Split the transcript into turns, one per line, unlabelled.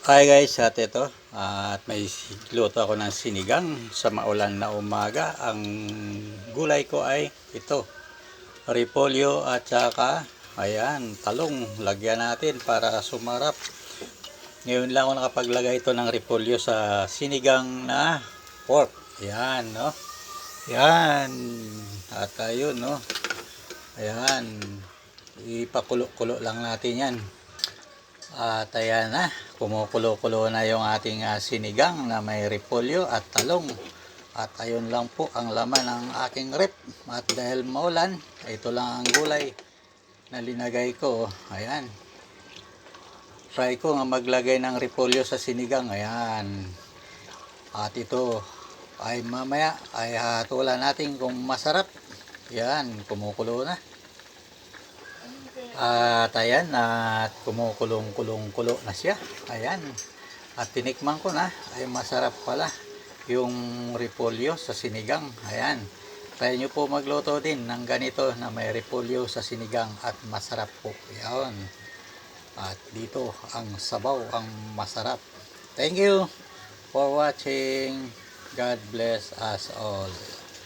Hi guys, at ito at may luto ako ng sinigang sa maulan na umaga. Ang gulay ko ay ito, repolyo at saka ayan, talong. Lagyan natin para sumarap. Ngayon lang ako nakapaglagay ito ng repolyo sa sinigang na pork. Ayan, no? Ayan. At ayun, no? Ayan. Ipakulo-kulo lang natin yan. At ayan na, kumukulo-kulo na yung ating sinigang na may repolyo at talong. At ayun lang po ang laman ng aking rep. At dahil maulan, ito lang ang gulay na linagay ko. Ayan. Try ko nga maglagay ng repolyo sa sinigang. Ayan. At ito ay mamaya ay hatulan natin kung masarap. Ayan, kumukulo na. At ayan, at kumukulong-kulong-kulo na siya. Ayan. At tinikman ko na, ay masarap pala yung repolyo sa sinigang. Ayan. Try nyo po magluto din ng ganito na may repolyo sa sinigang at masarap po. Ayan. At dito, ang sabaw ang masarap. Thank you for watching. God bless us all.